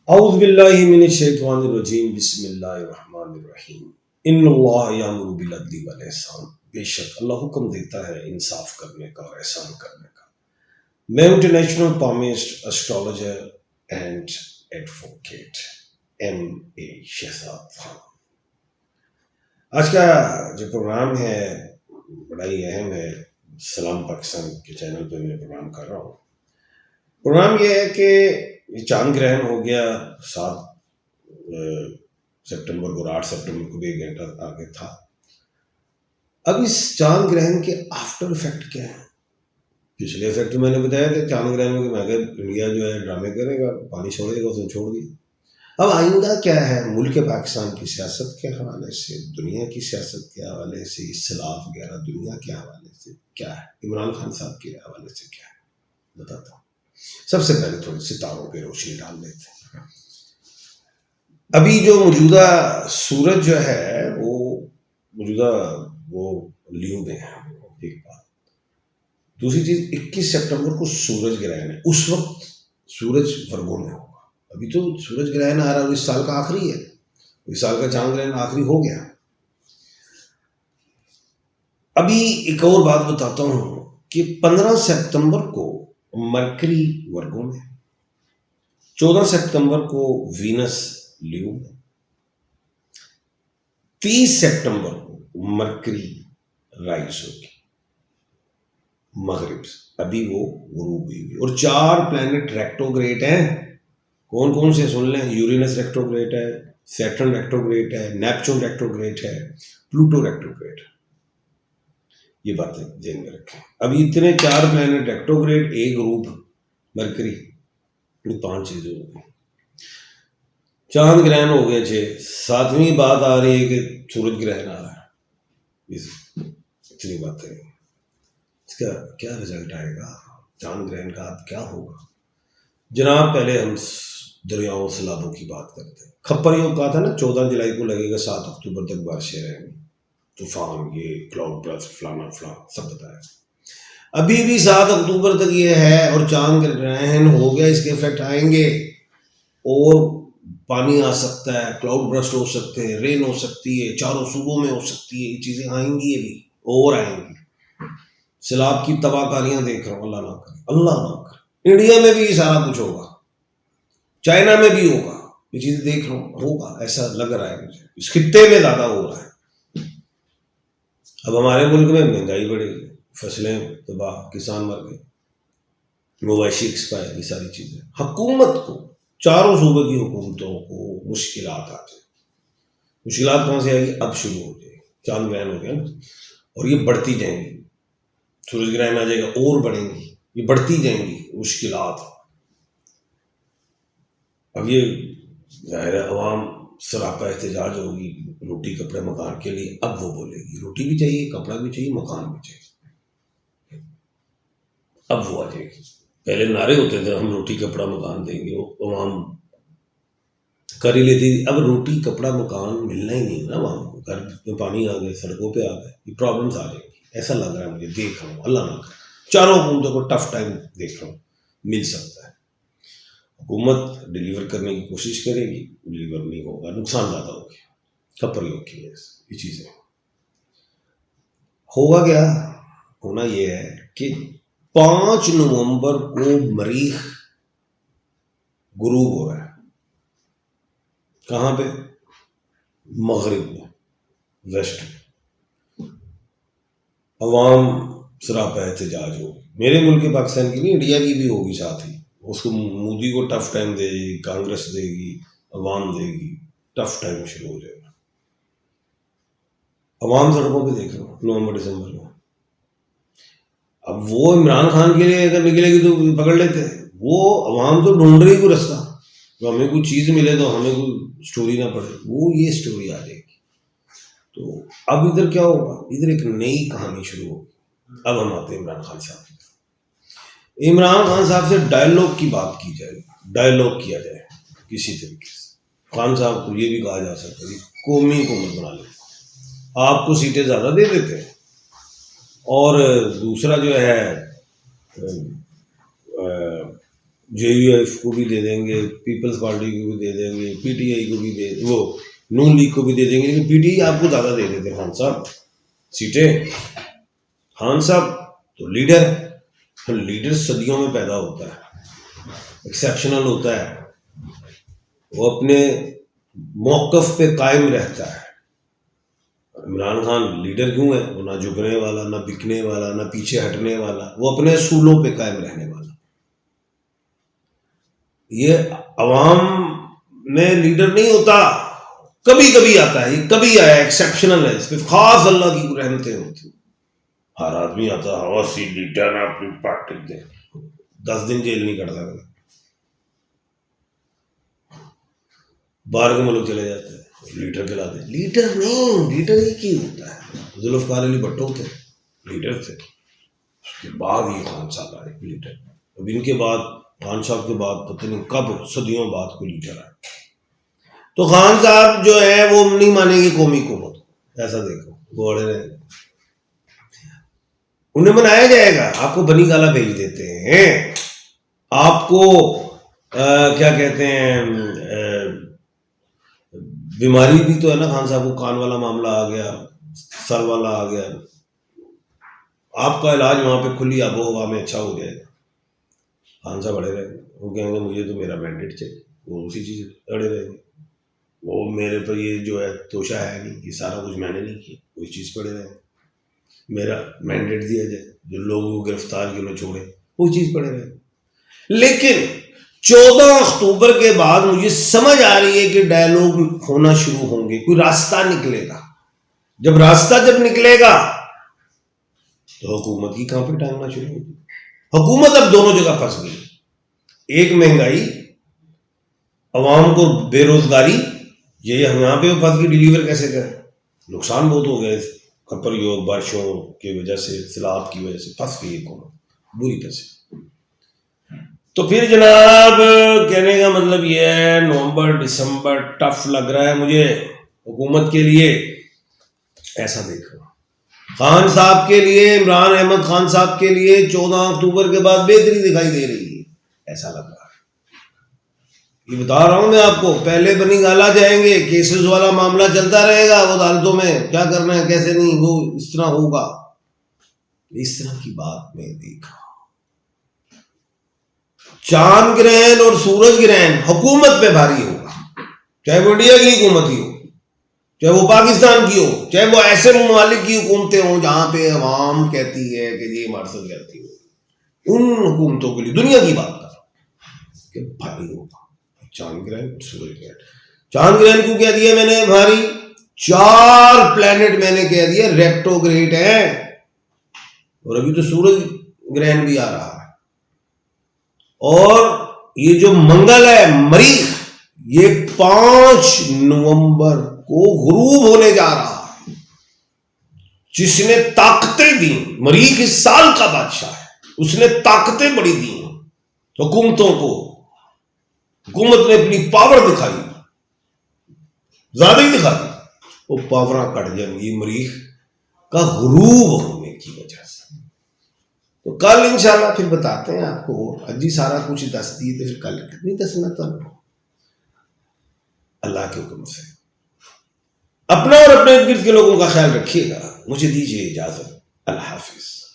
اعوذ باللہ من الشیطان الرجیم بسم اللہ الرحمن الرحیم ان اللہ یامر بالعدل والاحسان. بے شک اللہ حکم دیتا ہے انصاف کرنے کا اور احسان کرنے کا. میں international palmist astrologer and advocate M A Shahzad Khan. آج کا جو پروگرام ہے بڑا ہی اہم ہے. سلام پاکستان کے چینل پہ میں پروگرام کر رہا ہوں. پروگرام یہ ہے کہ یہ چاند گرہن ہو گیا 7 سپٹمبر کو، 8 سپٹمبر کو بھی 1 گھنٹہ آگے تھا. اب اس چاند گرہن کے آفٹر افیکٹ کیا ہے؟ پچھلے افیکٹ میں نے بتایا کہ چاند گرہن میں اگر انڈیا جو ہے ڈرامے کرے گا، پانی چھوڑے گا، اس نے چھوڑ دیا. اب آئندہ کیا ہے؟ ملک پاکستان کی سیاست کے حوالے سے، دنیا کی سیاست کے حوالے سے، اصلاح وغیرہ دنیا کے حوالے سے کیا ہے، عمران خان صاحب کے حوالے سے کیا ہے، بتاتا ہوں. سب سے پہلے تھوڑی ستاروں پہ روشنی ڈال دیتے ہیں. ابھی جو موجودہ سورج جو ہے وہ موجودہ وہ لیو میں ہے. ایک بات. دوسری چیز 21 سپٹمبر کو سورج گرہن ہے. اس وقت سورج ورگوں میں ہوگا. ابھی تو سورج گرہن آ رہا ہے اور اس سال کا آخری ہے. اس سال کا چاند گرہن آخری ہو گیا. ابھی ایک اور بات بتاتا ہوں کہ 15 سپتمبر کو مرکری ورگوں میں، 14 سپتمبر کو وینس لیو میں، 30 سپٹمبر کو مرکری رائز ہوگی مغرب سے. ابھی وہ غروب ہوئی ہوئی. اور 4 پلانٹ ریکٹوگریٹ ہیں. کون کون سے سن لیں؟ یورینس ریکٹوگریٹ ہے، سیٹرن ریکٹوگریٹ ہے، نیپچون ریکٹوگریٹ ہے، پلوٹو ریکٹوگریٹ ہے. یہ باتیں ذہن میں رکھیں. ابھی اتنے 4 پلانٹ ریکٹوگریٹ، ایک غروب مرکری، 5 چیزیں ہو گئی. چاند گرہن ہو گئے 6. 7ویں بات آ رہی ہے کہ سورج گرہن آ رہا ہے. اتنی باتیں. اس کا کیا رزلٹ آئے گا؟ چاند گرہن کا اب کیا ہوگا؟ جناب پہلے ہم دریاؤں سیلابوں کی بات کرتے ہیں. کھپر یہ کہا تھا نا 14 جولائی کو لگے گا، 7 اکتوبر تک بارشیں رہیں گی، طوفان، یہ کلاؤڈ برسٹ، فلانا فلانا سب بتایا. ابھی بھی 7 اکتوبر تک یہ ہے اور چاند گرہن ہو گیا. اس کے افیکٹ آئیں گے اور پانی آ سکتا ہے، کلاؤڈ برسٹ ہو سکتے ہیں، رین ہو سکتی ہے، چاروں صوبوں میں ہو سکتی ہے. یہ چیزیں آئیں گی، ابھی اور آئیں گی. سیلاب کی تباہ کاریاں دیکھ رہا ہوں. اللہ نہ کرے، اللہ نہ کرے. انڈیا میں بھی یہ سارا کچھ ہوگا، چائنا میں بھی ہوگا. یہ چیزیں دیکھ رہا ہوں، ہوگا. ایسا لگ رہا ہے مجھے اس خطے میں زیادہ ہو رہا ہے. اب ہمارے ملک میں مہنگائی بڑھے گی، فصلیں تباہ، کسان مر گئے، مویشی ایکسپائر، یہ ساری چیزیں. حکومت کو، چاروں صوبے کی حکومتوں کو مشکلات آ جائیں. مشکلات کہاں سے آئے گی؟ اب شروع ہو جائے گی. چاند گرہن ہو گیا نا، اور یہ بڑھتی جائیں گی. سورج گرہن آ جائے گا اور بڑھیں گی، یہ بڑھتی جائیں گی مشکلات. اب یہ ظاہر ہے عوام سراپا احتجاج ہوگی روٹی کپڑے مکان کے لیے. اب وہ بولے گی روٹی بھی چاہیے، کپڑا بھی چاہیے، مکان بھی چاہیے. اب وہ آ جائے گی. پہلے نعرے ہوتے تھے ہم روٹی کپڑا مکان دیں گے، وہ عوام کر ہی لیتی تھی. اب روٹی کپڑا مکان ملنا ہی نہیں نا عوام کو. گھر میں پانی آ گئے، سڑکوں پہ آ گئے، یہ پرابلمس آ جائیں گی. ایسا لگ رہا ہے مجھے، دیکھ رہا ہوں. اللہ نہ کرے. چاروں حکومتوں کو ٹف ٹائم دیکھ رہا ہوں مل سکتا ہے. حکومت ڈیلیور کرنے کی کوشش کرے گی، ڈیلیور نہیں ہوگا، نقصان زیادہ ہوگا. کپڑیوں کی یہ چیزیں ہوگا. کیا ہونا یہ ہے کہ 5 نومبر کو مریخ غروب ہو رہا ہے. کہاں پہ؟ مغرب میں، ویسٹ میں. عوام سراپا احتجاج ہوگی. میرے ملک پاکستان کی نہیں، انڈیا کی بھی ہوگی ساتھ ہی. اس کو مودی کو ٹف ٹائم دے گی، کانگریس دے گی، عوام دے گی. ٹف ٹائم شروع ہو جائے گا. عوام سڑکوں پہ دیکھ رہا ہوں نومبر دسمبر میں. اب وہ عمران خان کے لیے اگر نکلے گی تو پکڑ لیتے ہیں. وہ عوام تو ڈھونڈ رہی کوئی رستہ، تو ہمیں کوئی چیز ملے تو ہمیں کوئی سٹوری نہ پڑے. وہ یہ سٹوری آ جائے گی. تو اب ادھر کیا ہوگا؟ ادھر ایک نئی کہانی شروع ہوگی. اب ہم آتے ہیں عمران خان صاحب کی. عمران خان صاحب سے ڈائلاگ کی بات کی جائے، ڈائلاگ کیا جائے کسی طریقے سے. خان صاحب کو یہ بھی کہا جا سکتا ہے قومی حکومت بنا لیں، آپ کو سیٹیں زیادہ دے دیتے ہیں. اور دوسرا جو ہے JUF کو بھی دے دیں گے, پیپلز پارٹی کو بھی دے دیں گے, PTI کو بھی دے, وہ نون لیگ کو بھی دے دیں گے, لیکن PTI آپ کو زیادہ دے دیتے خان صاحب سیٹیں. خان صاحب تو لیڈر, لیڈر صدیوں میں پیدا ہوتا ہے, ایکسیپشنل ہوتا ہے, وہ اپنے موقف پہ قائم رہتا ہے. عمران خان لیڈر کیوں ہے؟ وہ نہ جھکنے والا, نہ بکنے والا, نہ پیچھے ہٹنے والا, وہ اپنے اصولوں پہ قائم رہنے والا. یہ عوام میں لیڈر نہیں ہوتا, کبھی کبھی آتا ہے, یہ کبھی آیا, ایکسیپشنل ہے, اس پہ خاص اللہ کی رحمتیں ہوتی. ہر آدمی آتا ہوا سی لیڈر اپنی پارٹی دے, 10 دن جیل نہیں کٹ سکتا, باہر کے ملک چلے جاتے ہیں, لیڈر کہلاتے ہیں. لیڈر نہیں, لیڈر ہی کی ہوتا ہے. ذوالفقار علی بھٹو تھے, لیڈر تھے. اس کے بعد یہ خان صاحب آئے لیڈر. اب ان کے بعد, خان صاحب کے بعد پتہ نہیں کب, صدیوں بعد کوئی لیڈر آئے. تو خان صاحب جو ہے وہ نہیں مانیں گے قومی حکومت, ایسا دیکھو گوڑے رہے, انہیں منایا جائے گا. آپ کو بنی گالا بھیج دیتے ہیں, آپ کو کیا کہتے ہیں, بیماری بھی تو ہے نا خان صاحب کو, کان والا معاملہ آ گیا, سر والا آ گیا, آپ کا علاج وہاں پہ کھلی آب و ہوا میں اچھا ہو جائے گا. خان صاحب اڑے رہے, وہ کہیں گے مجھے تو میرا مینڈیٹ چاہیے, وہ اسی چیز اڑے رہے گے. وہ میرے پر یہ جو ہے توشہ ہے نہیں, یہ سارا کچھ میں نے نہیں کیا, کوئی چیز پڑے رہے, میرا مینڈیٹ دیا جائے, جو لوگوں کو گرفتار کیوں نہ چھوڑے, کوئی چیز پڑے رہے. لیکن 14 اکتوبر کے بعد مجھے سمجھ آ رہی ہے کہ ڈائیلاگ ہونا شروع ہوں گے, کوئی راستہ نکلے گا. جب راستہ نکلے گا تو حکومت کی کہاں پہ ٹانگنا شروع ہوگی. حکومت اب دونوں جگہ پھنس گئی, ایک مہنگائی, عوام کو بے روزگاری, یہ یہاں پہ پھنس گئی, ڈیلیور کیسے کریں, نقصان بہت ہو گئے, کپر یوگ بارشوں کی وجہ سے, سیلاب کی وجہ سے پھنس گئی حکومت بری طرح سے. تو پھر جناب کہنے کا مطلب یہ ہے, نومبر دسمبر ٹف لگ رہا ہے مجھے حکومت کے لیے. ایسا دیکھو, خان صاحب کے لیے, عمران احمد خان صاحب کے لیے 14 اکتوبر کے بعد بہتری دکھائی دے رہی ہے, ایسا لگ رہا ہے. یہ بتا رہا ہوں میں آپ کو, پہلے بنی گالا جائیں گے, کیسز والا معاملہ چلتا رہے گا, وہ عدالتوں میں کیا کرنا ہے کیسے نہیں, وہ اس طرح ہوگا. اس طرح کی بات میں دیکھا. چاند گرہن اور سورج گرہن حکومت پہ بھاری ہوگا, چاہے وہ انڈیا کی حکومت ہی ہو, چاہے وہ پاکستان کی ہو, چاہے وہ ایسے ممالک کی حکومتیں ہوں جہاں پہ عوام کہتی ہے کہ یہ مارشل کرتی ہو, ان حکومتوں کے لیے دنیا کی بات کر رہا ہوں کہ بھاری ہوگا چاند گرہن اور سورج گرہن. چاند گرہن کو کہہ دیا میں نے بھاری, 4 پلانٹ میں نے کہہ دیا ریکٹوگریٹ ہیں, اور ابھی تو سورج گرہن بھی آ رہا ہے. اور یہ جو منگل ہے مریخ, یہ 5 نومبر کو غروب ہونے جا رہا ہے. جس نے طاقتیں دی, مریخ اس سال کا بادشاہ ہے, اس نے طاقتیں بڑی دی حکومتوں کو, حکومت نے اپنی پاور دکھائی, زیادہ ہی دکھا دی, وہ پاوراں کٹ جائیں گی مریخ کا غروب ہونے کی وجہ سے. تو کل انشاءاللہ پھر بتاتے ہیں آپ کو, اج ہی سارا کچھ دس دیے تو پھر کل کتنی دسنا تھا. اللہ کے حکم سے اپنا اور اپنے ارد گرد کے لوگوں کا خیال رکھیے گا. مجھے دیجیے اجازت, اللہ حافظ.